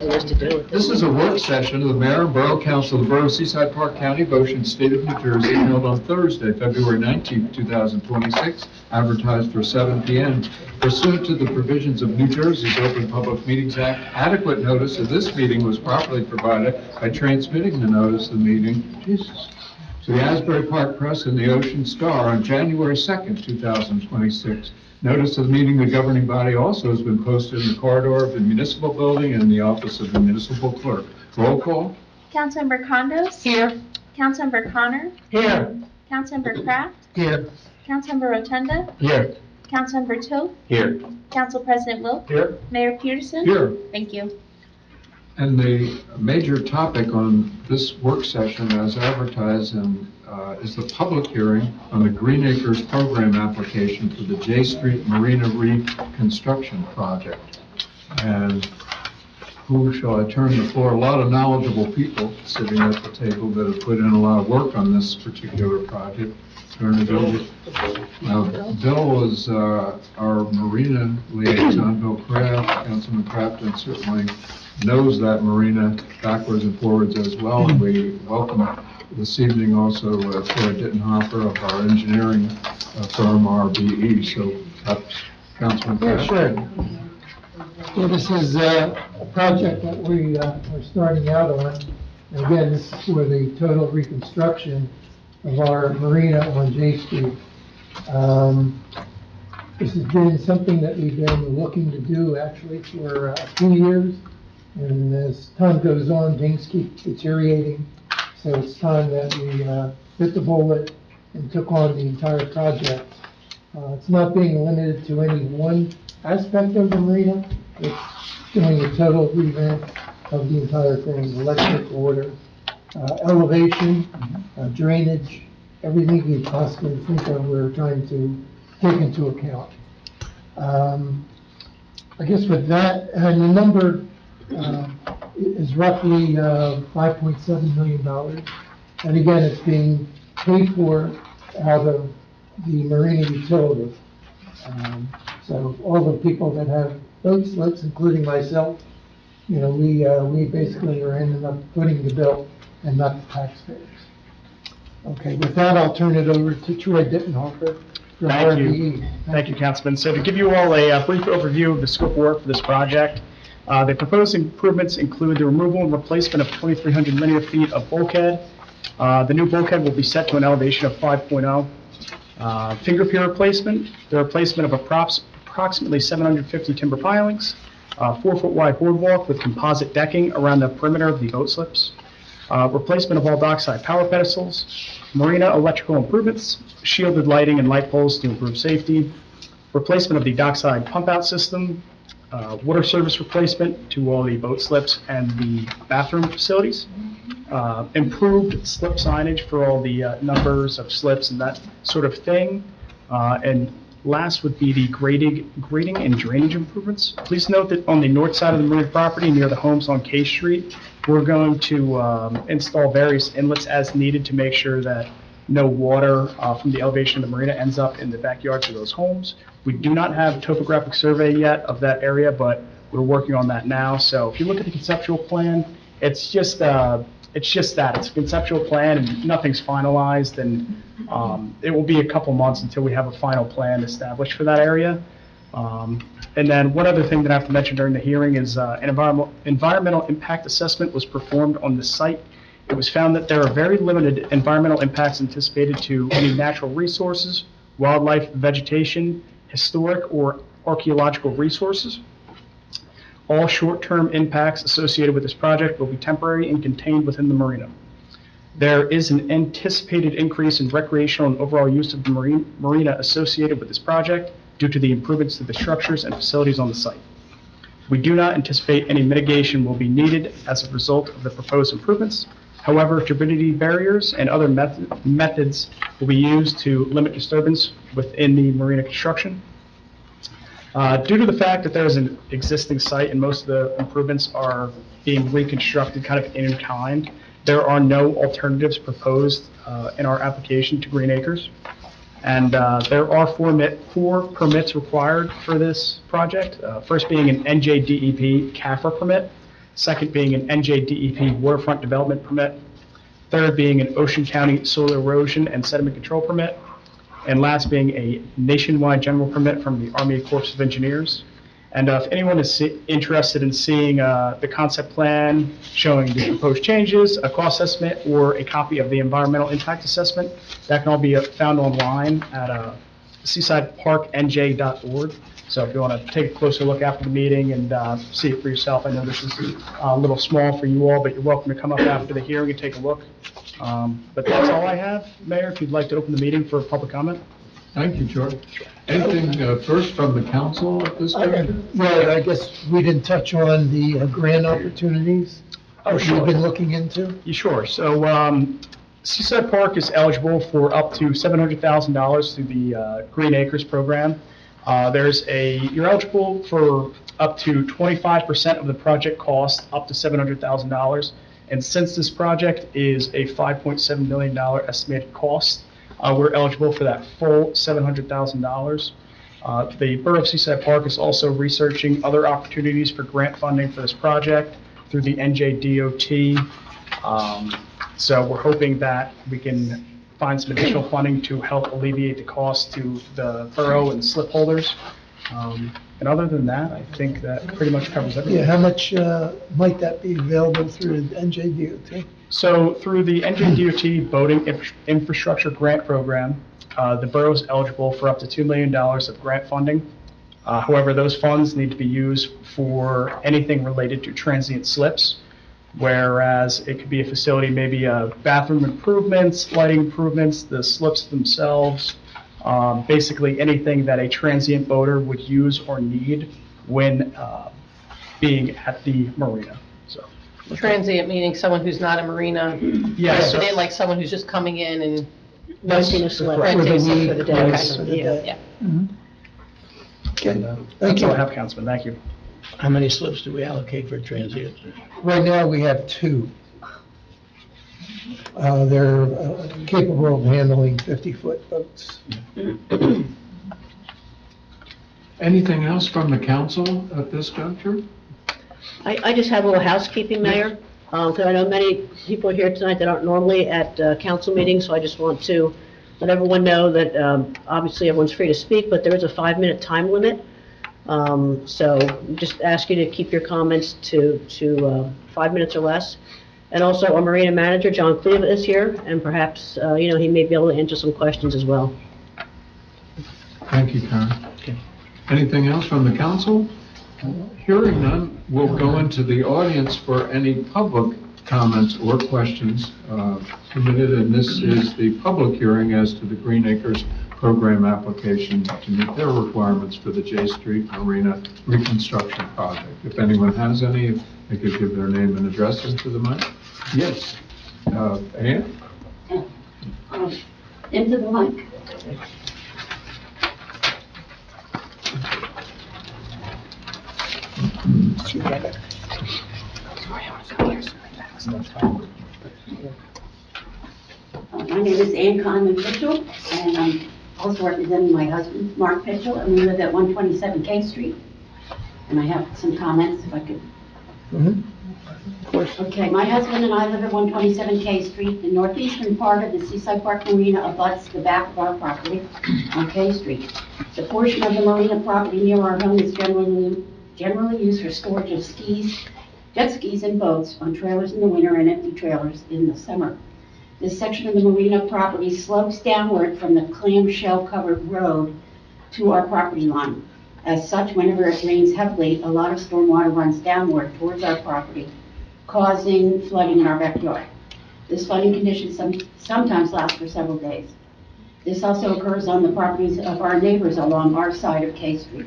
This is a work session of the Mayor and Borough Council of the Borough of Seaside Park County, Ocean State of New Jersey, held on Thursday, February 19th, 2026, advertised for 7 p.m. Pursuant to the provisions of New Jersey's Open Public Meetings Act, adequate notice of this meeting was properly provided by transmitting the notice of the meeting to the Asbury Park Press and the Ocean Star on January 2nd, 2026. Notice of the meeting, the governing body also has been posted in the corridor of the municipal building and in the office of the municipal clerk. Roll call. Councilmember Condos? Here. Councilmember Connor? Here. Councilmember Kraft? Here. Councilmember Rotunda? Here. Councilmember Toth? Here. Council President Wilk? Here. Mayor Peterson? Here. Thank you. And the major topic on this work session as advertised is the public hearing on the Green Acres program application for the J Street Marina Reconstruction Project. And who shall I turn the floor? A lot of knowledgeable people sitting at the table that have put in a lot of work on this particular project. Turn it over. Bill is our marina liaison, Bill Kraft, Councilman Kraft, and certainly knows that marina backwards and forwards as well. And we welcome this evening also Troy Dittenhofer of our engineering firm, RBE. So, Councilman Kraft. Yeah, sure. Well, this is a project that we are starting out on. And again, this is for the total reconstruction of our marina on J Street. This has been something that we've been looking to do actually for a few years. And as time goes on, things keep deteriorating. So it's time that we bit the bullet and took on the entire project. It's not being limited to any one aspect of the marina. It's doing a total revamp of the entire thing: electric, water, elevation, drainage, everything you possibly think of, we're trying to take into account. I guess with that, and the number is roughly $5.7 million. And again, it's being paid for out of the marina utility. So all the people that have boat slips, including myself, you know, we basically are ending up footing the bill and not the taxpayers. Okay, with that, I'll turn it over to Troy Dittenhofer from RBE. Thank you, Councilman. So to give you all a brief overview of the scope of work for this project, the proposed improvements include the removal and replacement of 2,300 linear feet of bulkhead. The new bulkhead will be set to an elevation of 5.0. Finger pier replacement, the replacement of approximately 750 timber pilings, 4-foot wide boardwalk with composite decking around the perimeter of the boat slips, replacement of all dockside power pedestals, marina electrical improvements, shielded lighting and light poles to improve safety, replacement of the dockside pump out system, water service replacement to all the boat slips and the bathroom facilities, improved slip signage for all the numbers of slips and that sort of thing, and last would be the grading and drainage improvements. Please note that on the north side of the marina property near the homes on K Street, we're going to install various inlets as needed to make sure that no water from the elevation of the marina ends up in the backyards of those homes. We do not have a topographic survey yet of that area, but we're working on that now. So if you look at the conceptual plan, it's just that. It's a conceptual plan and nothing's finalized, and it will be a couple months until we have a final plan established for that area. And then one other thing that I have to mention during the hearing is an environmental impact assessment was performed on the site. It was found that there are very limited environmental impacts anticipated to any natural resources, wildlife, vegetation, historic or archaeological resources. All short-term impacts associated with this project will be temporary and contained within the marina. There is an anticipated increase in recreational and overall use of the marina associated with this project due to the improvements to the structures and facilities on the site. We do not anticipate any mitigation will be needed as a result of the proposed improvements. However, turbidity barriers and other methods will be used to limit disturbance within the marina construction. Due to the fact that there is an existing site and most of the improvements are being reconstructed kind of in kind, there are no alternatives proposed in our application to Green Acres. And there are four permits required for this project. First being an NJDEP CAFRA permit. Second being an NJDEP waterfront development permit. Third being an Ocean County soil erosion and sediment control permit. And last being a nationwide general permit from the Army Corps of Engineers. And if anyone is interested in seeing the concept plan showing the proposed changes, a cost estimate, or a copy of the environmental impact assessment, that can all be found online at seasideparknj.org. So if you want to take a closer look after the meeting and see it for yourself, I know this is a little small for you all, but you're welcome to come up after the hearing and take a look. But that's all I have, Mayor, if you'd like to open the meeting for public comment. Thank you, George. Anything first from the council at this juncture? Well, I guess we didn't touch on the grant opportunities Oh, that sure. you've been looking into. Yeah, sure. So Seaside Park is eligible for up to $700,000 through the Green Acres program. You're eligible for up to 25% of the project cost, up to $700,000. And since this project is a $5.7 million estimated cost, we're eligible for that full $700,000. The Borough of Seaside Park is also researching other opportunities for grant funding for this project through the NJDOT. So we're hoping that we can find some additional funding to help alleviate the cost to the borough and slip holders. And other than that, I think that pretty much covers everything. Yeah, how much might that be available through the NJDOT? So through the NJDOT Boating Infrastructure Grant Program, the borough is eligible for up to $2 million of grant funding. However, those funds need to be used for anything related to transient slips, whereas it could be a facility, maybe bathroom improvements, lighting improvements, the slips themselves, basically anything that a transient boater would use or need when being at the marina. So. Transient meaning someone who's not a marina, Yes. resident, like someone who's just coming in and Renting a slip. renting a slip for the day. Yes, Okay. for the Yeah, day. yeah. Okay, That's thank all I you. have, Councilman. Thank you. How many slips do we allocate for transient? Right now, we have 2. They're capable of handling 50-foot boats. Anything else from the council at this juncture? I just have a little housekeeping, Mayor, because I know many people are here tonight that aren't normally at council meetings, so I just want to let everyone know that obviously everyone's free to speak, but there is a 5-minute time limit. So just ask you to keep your comments to 5 minutes or less. And also our marina manager, John Cleva, is here, and perhaps, he may be able to answer some questions as well. Thank you, Karen. Anything else from the council? Hearing none, we'll go into the audience for any public comments or questions submitted, and this is the public hearing as to the Green Acres program application to meet their requirements for the J Street Marina reconstruction project. If anyone has any, they could give their name and address into the mic. Yes. Ann? Into the mic. My name is Ann Conlon Pitchell, and I'm also representing my husband, Mark Pitchell, and we live at 127 K Street. And I have some comments, if I could. Of course. Okay, my husband and I live at 127 K Street. The northeastern part of the Seaside Park Marina abuts the back of our property on K Street. The portion of the marina property near our home is generally used for storage of skis, jet skis and boats on trailers in the winter and empty trailers in the summer. This section of the marina property slopes downward from the clamshell covered road to our property line. As such, whenever it rains heavily, a lot of stormwater runs downward towards our property, causing flooding in our backyard. This flooding condition sometimes lasts for several days. This also occurs on the properties of our neighbors along our side of K Street.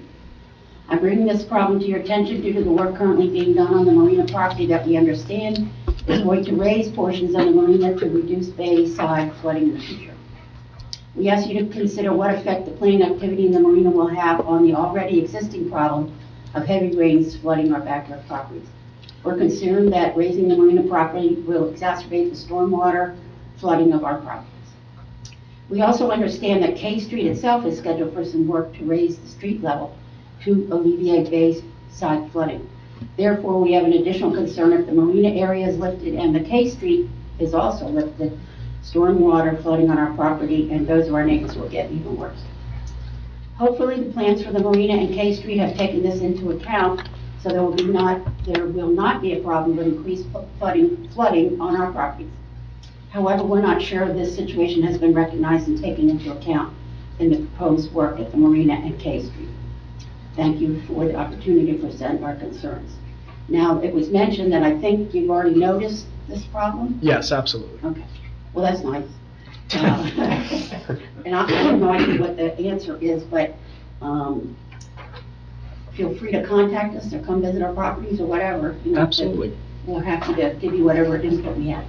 I'm bringing this problem to your attention due to the work currently being done on the marina property that we understand is going to raise portions of the marina to reduce bayside flooding in the future. We ask you to consider what effect the planned activity in the marina will have on the already existing problem of heavy rains flooding our backyard properties. We're concerned that raising the marina property will exacerbate the stormwater flooding of our properties. We also understand that K Street itself is scheduled for some work to raise the street level to alleviate bayside flooding. Therefore, we have an additional concern if the marina area is lifted and the K Street is also lifted, stormwater flooding on our property, and those of our neighbors will get even worse. Hopefully, the plans for the marina and K Street have taken this into account, so there will not be a problem with increased flooding on our properties. However, we're not sure this situation has been recognized and taken into account in the proposed work at the marina and K Street. Thank you for the opportunity to present our concerns. Now, it was mentioned that I think you've already noticed this problem? Yes, absolutely. Okay, well, that's nice. And I have no idea what the answer is, but feel free to contact us or come visit our properties or whatever. You know, Absolutely. We're happy to give you whatever input we have.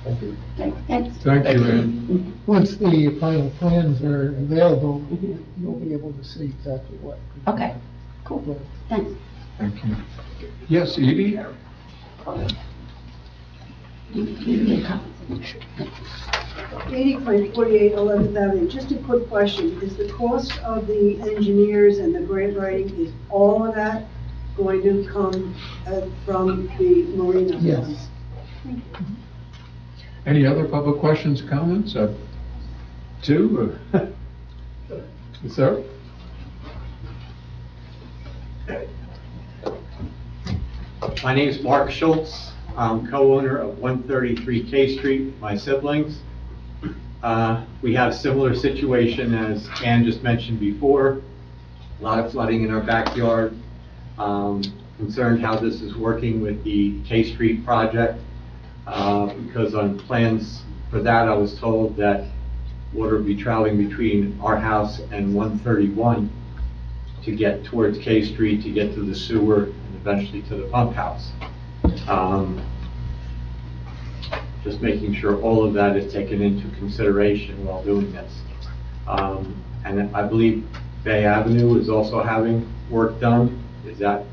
Thank you. Okay, thanks. Thank you, Ann. Once the final plans are available, you'll be able to see exactly what. Okay, cool, thanks. Thank you. Yes, Edie? 80.48 11th Avenue. Just a quick question. Is the cost of the engineers and the grant writing, is all of that going to come from the marina? Yes. Any other public questions, comments? Two? Sir? My name is Mark Schultz. I'm co-owner of 133 K Street, my siblings. We have a similar situation as Ann just mentioned before. A lot of flooding in our backyard. Concerned how this is working with the K Street project. Because on plans for that, I was told that water would be traveling between our house and 131 to get towards K Street, to get to the sewer, and eventually to the pump house. Just making sure all of that is taken into consideration while doing this. And I believe Bay Avenue is also having work done. Is that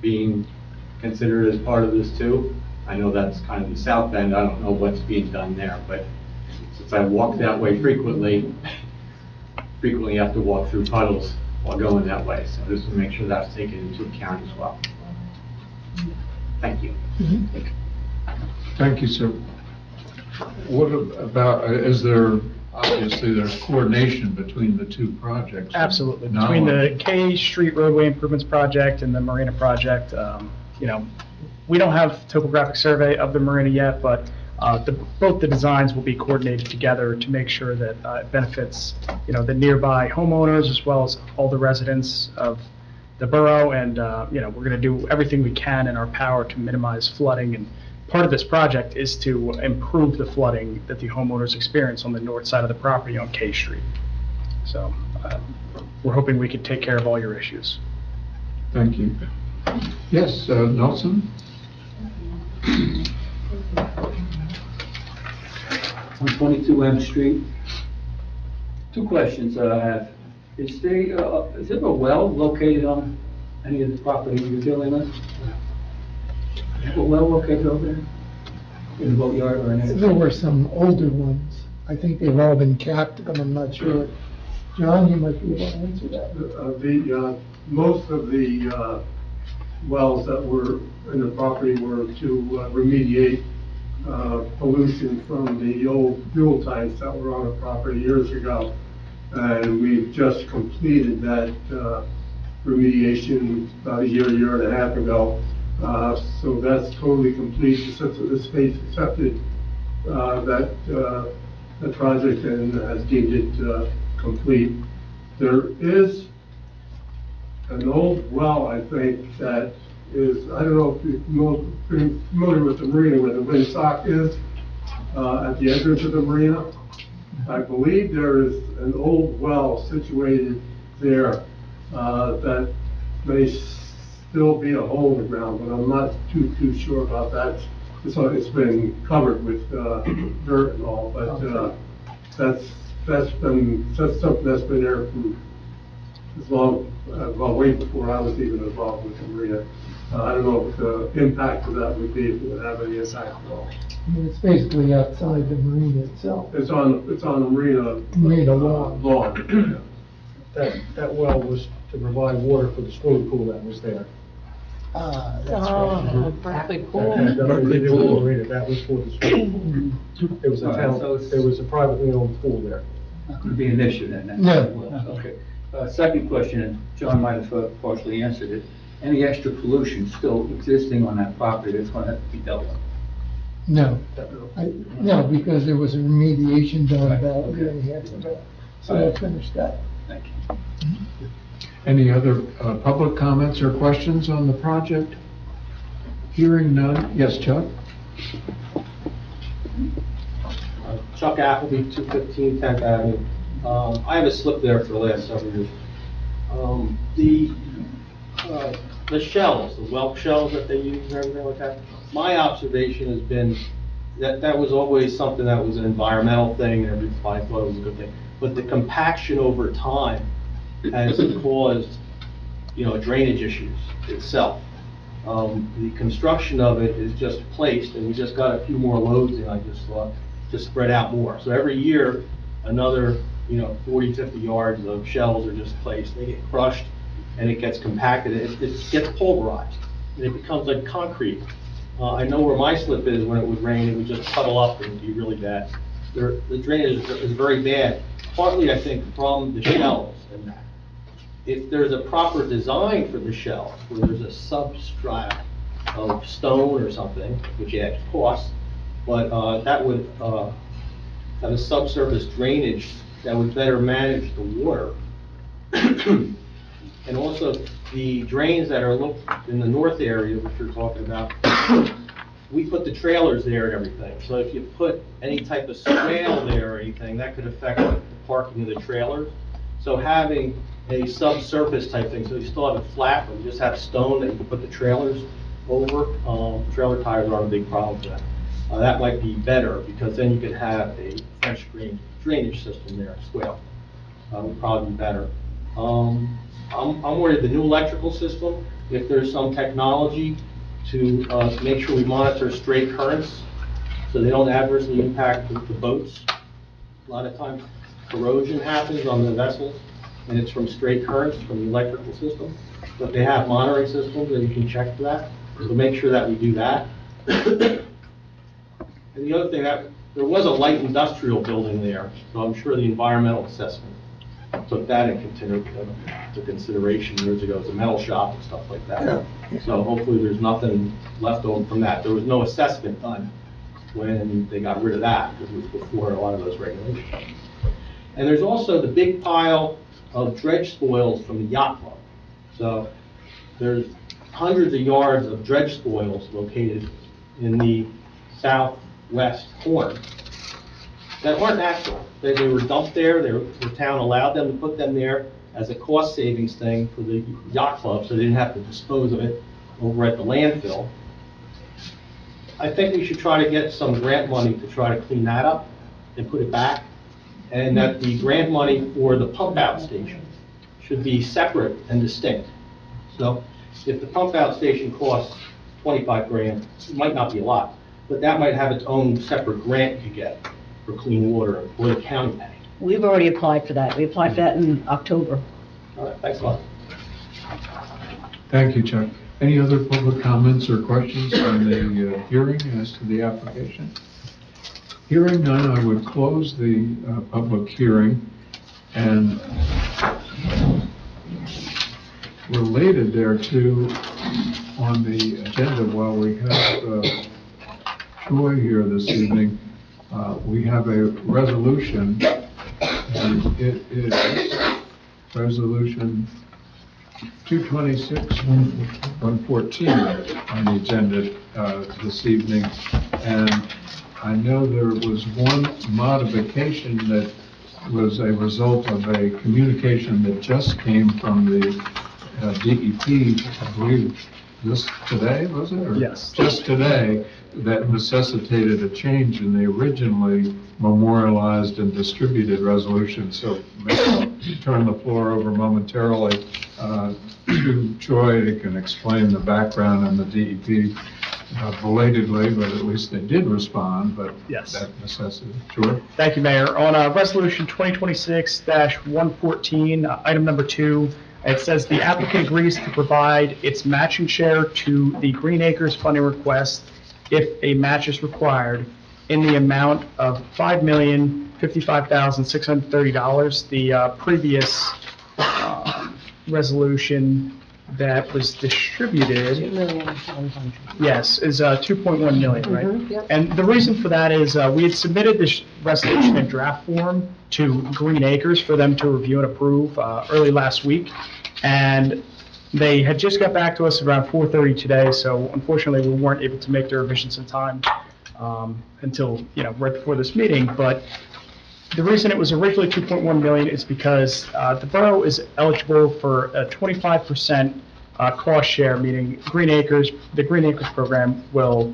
being considered as part of this too? I know that's kind of the south end. I don't know what's being done there, but since I walk that way frequently have to walk through puddles while going that way. So just to make sure that's taken into account as well. Thank you. Thank you, sir. What about, is there, obviously, there's coordination between the two projects? Absolutely. Now, Between the K Street roadway improvements project and the marina project, you know, we don't have topographic survey of the marina yet, but both the designs will be coordinated together to make sure that it benefits, you know, the nearby homeowners as well as all the residents of the borough. And, you know, we're going to do everything we can in our power to minimize flooding. And part of this project is to improve the flooding that the homeowners experience on the north side of the property on K Street. So we're hoping we can take care of all your issues. Thank you. Yes, Nelson? 122 M Street. Two questions that I have. Is there a well located on any of the property you're dealing with? You have a well located over there? In the boatyard or anything? There were some older ones. I think they've all been capped, but I'm not sure. John, you might be able to answer that. Most of the wells that were in the property were to remediate pollution from the old fuel tanks that were on the property years ago. And we've just completed that remediation about a year and a half ago. So that's totally complete. The state accepted that project and has deemed it complete. There is an old well, I think, that is, I don't know if you're familiar with the marina where the windsock is, at the entrance of the marina. I believe there is an old well situated there that may still be a hole in the ground, but I'm not too sure about that. It's been covered with dirt and all, but that's something that's been there for as long, well, way before I was even involved with the marina. I don't know what the impact of that would be, if it would have any impact at all. I mean, it's basically outside the marina itself. It's on the marina That well was to provide water for the swimming pool that was there. Oh, Berkeley Pool. Berkeley Pool. That was for the school. It was a town, it was a privately owned pool there. Not going to be an issue then? No. Okay. Second question, and John might have partially answered it. Any extra pollution still existing on that property that's going to have to be dealt with? No. No, because there was a remediation done about a year Okay. and a half ago. So I finished that. Thank you. Any other public comments or questions on the project? Hearing none. Yes, Chuck? Chuck Appleby, 215 10th Avenue. I have a slip there for the last several years. The shells, the whelk shells that they use and everything like that, my observation has been that that was always something that was an environmental thing, and everybody thought it was a good thing. But the compaction over time has caused, drainage issues itself. The construction of it is just placed, and we just got a few more loads in, I just thought, to spread out more. So every year, another, 40, 50 yards of shells are just placed. They get crushed, and it gets compacted. It gets pulverized, and it becomes like concrete. I know where my slip is when it would rain, it would just puddle up and be really bad. The drainage is very bad, partly, I think, from the shells and that. If there's a proper design for the shells, where there's a substrata of stone or something, which adds cost, but that would have a subsurface drainage that would better manage the water. And also, the drains that are in the north area, which you're talking about, we put the trailers there and everything. So if you put any type of swale there or anything, that could affect the parking of the trailers. So having a subsurface type thing, so you still have it flat, but you just have stone that you can put the trailers over. Trailer tires aren't a big problem for that. That might be better, because then you could have a French drainage system there, swale. Would probably be better. I'm worried the new electrical system, if there's some technology to make sure we monitor straight currents so they don't adversely impact the boats. A lot of times corrosion happens on the vessels, and it's from straight currents from the electrical system. But they have monitoring systems, and you can check for that. So make sure that we do that. And the other thing, that there was a light industrial building there, so I'm sure the environmental assessment took that into consideration years ago. It was a metal shop and stuff like that. So hopefully there's nothing left over from that. There was no assessment done when they got rid of that, because it was before a lot of those regulations. And there's also the big pile of dredge spoils from the yacht club. So there's hundreds of yards of dredge spoils located in the southwest corner that aren't natural. They were dumped there. The town allowed them to put them there as a cost savings thing for the yacht club, so they didn't have to dispose of it over at the landfill. I think we should try to get some grant money to try to clean that up and put it back, and that the grant money for the pump out station should be separate and distinct. So if the pump out station costs 25 grand, it might not be a lot, but that might have its own separate grant you get for clean water, or the county pay. We've already applied for that. We applied for that in October. All right, thanks a lot. Thank you, Chuck. Any other public comments or questions on the hearing as to the application? Hearing none, I would close the public hearing, and related thereto on the agenda, while we have Troy here this evening, we have a resolution, and it is Resolution 226-114 on the agenda this evening. And I know there was one modification that was a result of a communication that just came from the DEP, I believe, this today, was it? Or Yes. Just today, that necessitated a change in the originally memorialized and distributed resolution. So maybe I'll turn the floor over momentarily to Troy, who can explain the background on the DEP belatedly, but at least they did respond, but Yes. that necessity. Troy? Thank you, Mayor. On Resolution 2026-114, item number 2, It says the applicant agrees to provide its matching share to the Green Acres funding request if a match is required in the amount of $5,055,630. The previous resolution that was distributed, $2,100,000. yes, is 2.1 million, right? Yep. And the reason for that is we had submitted this resolution in draft form to Green Acres for them to review and approve early last week. And they had just got back to us around 4:30 today, so unfortunately we weren't able to make the revisions in time until, right before this meeting. But the reason it was originally 2.1 million is because the borough is eligible for a 25% cost share, meaning the Green Acres program will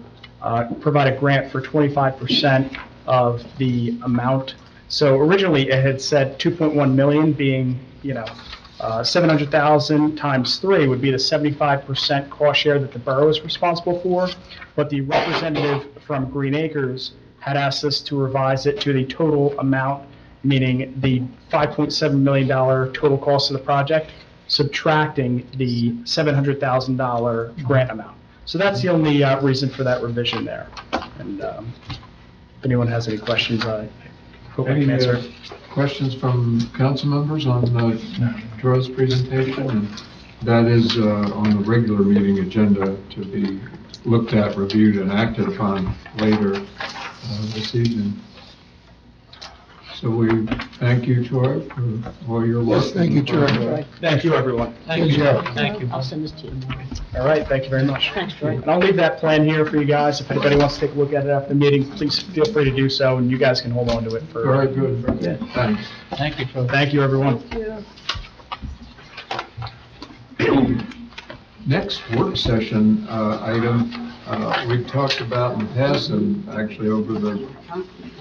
provide a grant for 25% of the amount. So originally it had said 2.1 million being, 700,000 times 3 would be the 75% cost share that the borough is responsible for. But the representative from Green Acres had asked us to revise it to the total amount, meaning the $5.7 million total cost of the project, subtracting the $700,000 grant amount. So that's the only reason for that revision there. And if anyone has any questions, I hope I can answer. Questions from council members on Troy's presentation? And that is on the regular meeting agenda to be looked at, reviewed, and acted upon later this evening. So we thank you, Troy, for all your work. Yes, thank you, Troy. Thank you, everyone. Thank you. Thank you. I'll send this to you tomorrow. All right, thank you very much. Thanks, Troy. And I'll leave that plan here for you guys. If anybody wants to take a look at it after the meeting, please feel free to do so, and you guys can hold on to it for. Very good. Yeah. Thanks. Thank you, Troy. Thank you, everyone. Next work session item, we've talked about in the past, and actually over the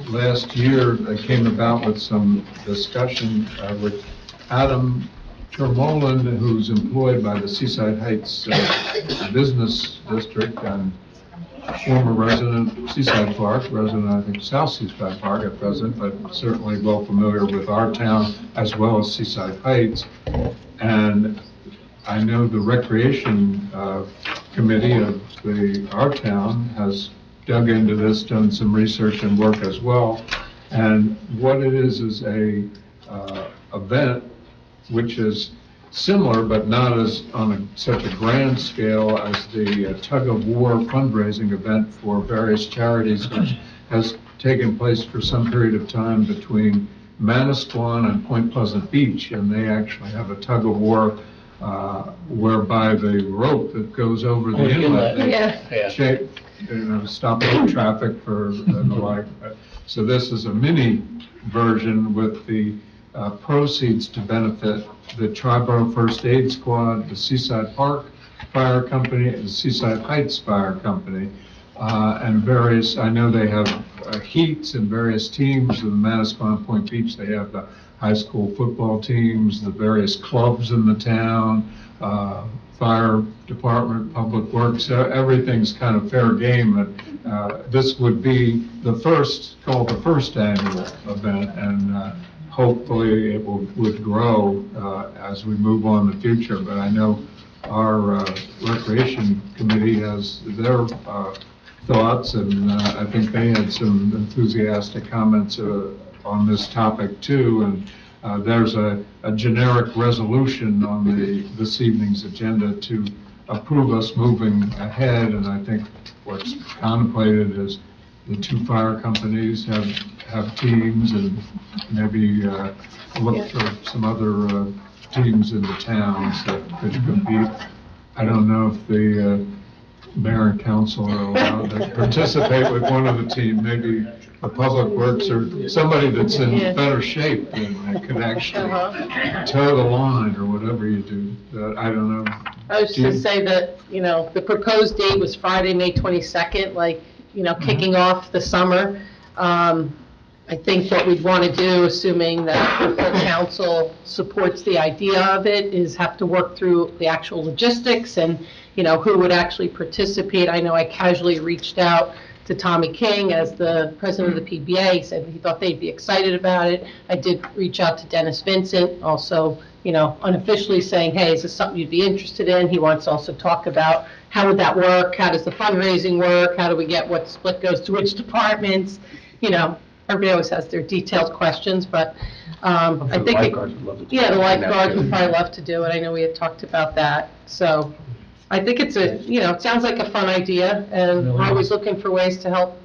last year, I came about with some discussion with Adam Termoland, who's employed by the Seaside Heights Business District and former resident of Seaside Park, resident, I think, South Seaside Park at present, but certainly well familiar with our town as well as Seaside Heights. And I know the Recreation Committee of our town has dug into this, done some research and work as well. And what it is a event which is similar but not as on such a grand scale as the tug of war fundraising event for various charities, which has taken place for some period of time between Manasquan and Point Pleasant Beach, and they actually have a tug of war whereby the rope that goes over the inlet, they shape, stop road traffic for and the like. So this is a mini version with the proceeds to benefit the Triborough First Aid Squad, the Seaside Park Fire Company, and the Seaside Heights Fire Company, and various. I know they have heats and various teams in Manasquan, Point Beach. They have the high school football teams, the various clubs in the town, fire department, public works, everything's kind of fair game. And this would be called the first annual event, and hopefully it would grow as we move on in the future. But I know our Recreation Committee has their thoughts, and I think they had some enthusiastic comments on this topic too, and there's a generic resolution on this evening's agenda to approve us moving ahead, and I think what's contemplated is the two fire companies have teams, and maybe look for some other teams in the towns that could compete. I don't know if the mayor and council are allowed to participate with one of the team, maybe the public works or somebody that's in better shape and that can actually toe the line or whatever you do. I don't know. I was just to say that, the proposed date was Friday, May 22nd, kicking off the summer. I think what we'd want to do, assuming that the full council supports the idea of it, is have to work through the actual logistics and, who would actually participate. I know I casually reached out to Tommy King as the president of the PBA. He said he thought they'd be excited about it. I did reach out to Dennis Vincent, also, unofficially saying, hey, is this something you'd be interested in? He wants to also talk about how would that work? How does the fundraising work? How do we get what split goes to which departments? Everybody always has their detailed questions, but I think, yeah, the lifeguards would probably love to do it. I know we had talked about that. So I think it's it sounds like a fun idea, and we're always looking for ways to help,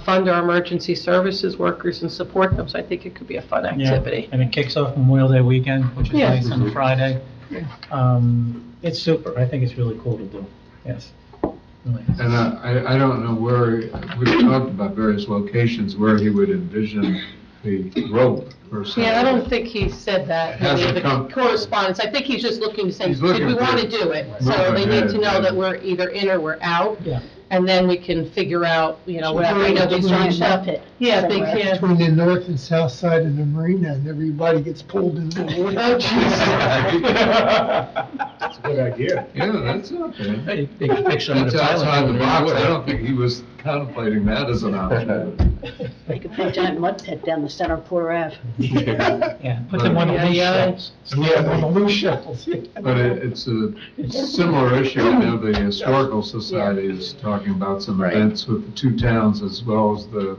fund our emergency services workers and support them. So I think it could be a fun activity. And it kicks off Memorial Day weekend, which is Yeah. nice on Friday. It's super. I think it's really cool to do. Yes. Really is. And I don't know where, we've talked about various locations where he would envision the rope per se. Yeah, I don't think he said that in any of the Hasn't come- correspondence. I think he's just looking to say, He's did looking we want to for- do it? Move So they need to ahead, know yeah. that we're either in or we're out. Yeah. And then we can figure out, whatever. I know these Giant are mud pit Yeah, big, somewhere. yeah. Between the north and south side of the marina, and everybody gets pulled into the water. Oh, jeez. That's a good idea. Yeah, that's not bad. Hey, they can pick some of That's the outside pilot. the box. I don't think he was contemplating that as an option. They could put a giant mud pit down the center of Porter Ave. Yeah, put them on the loose shells. Yeah, on the loose shells. But it's a similar issue. I know the Historical Society is talking about some events with the two towns, as well as the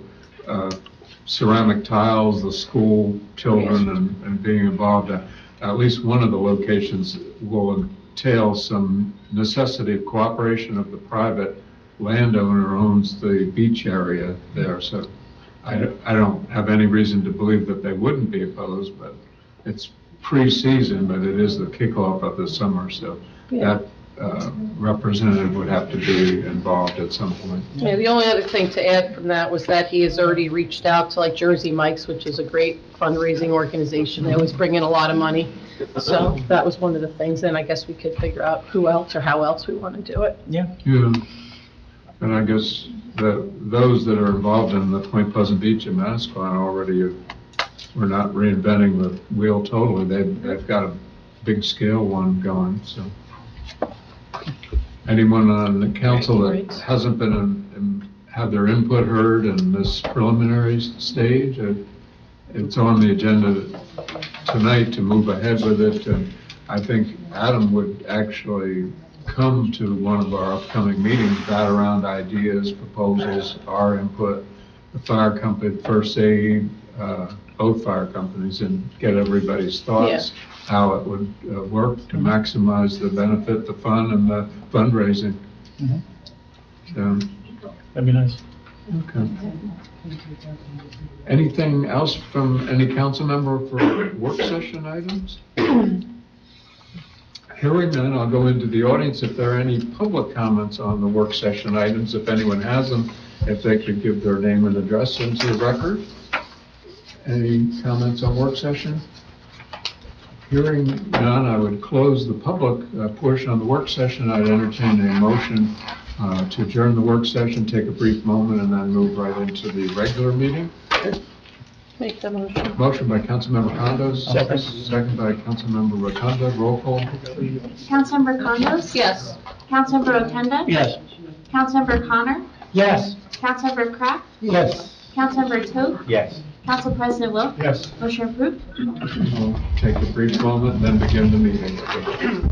ceramic tiles, the school children, and being involved. At least one of the locations will entail some necessity of cooperation of the private landowner who owns the beach area there. So I don't have any reason to believe that they wouldn't be opposed, but it's pre-season, but it is the kickoff of the summer, so that representative would have to be involved at some point. Yeah, the only other thing to add from that was that he has already reached out to like Jersey Mike's, which is a great fundraising organization. They always bring in a lot of money. So that was one of the things. Then I guess we could figure out who else or how else we want to do it. Yeah. Yeah, and I guess those that are involved in the Point Pleasant Beach and Manasquan already, we're not reinventing the wheel totally. They've got a big scale one going, so. Anyone on the council that hasn't been have their input heard in this preliminary stage? It's on the agenda tonight to move ahead with it, and I think Adam would actually come to one of our upcoming meetings, bat around ideas, proposals, our input, the fire company, first aid, both fire companies, and get everybody's thoughts, how it would work to maximize the benefit, the fun, and the fundraising. So, That'd be nice. okay. Anything else from any council member for work session items? Hearing none, I'll go into the audience. If there are any public comments on the work session items, if anyone has them, if they could give their name and address into the record. Any comments on work session? Hearing none, I would close the public portion of the work session. I'd entertain a motion to adjourn the work session, take a brief moment, and then move right into the regular meeting. Make the motion. Motion by Councilmember Condos. Second by Councilmember Rotunda. Roll call. Councilmember Condos? Yes. Councilmember Rotunda? Yes. Councilmember Connor? Yes. Councilmember Kraft? Yes. Councilmember Toth? Yes. Council President Wilk? Yes. Motion approved. We'll take a brief moment and then begin the meeting.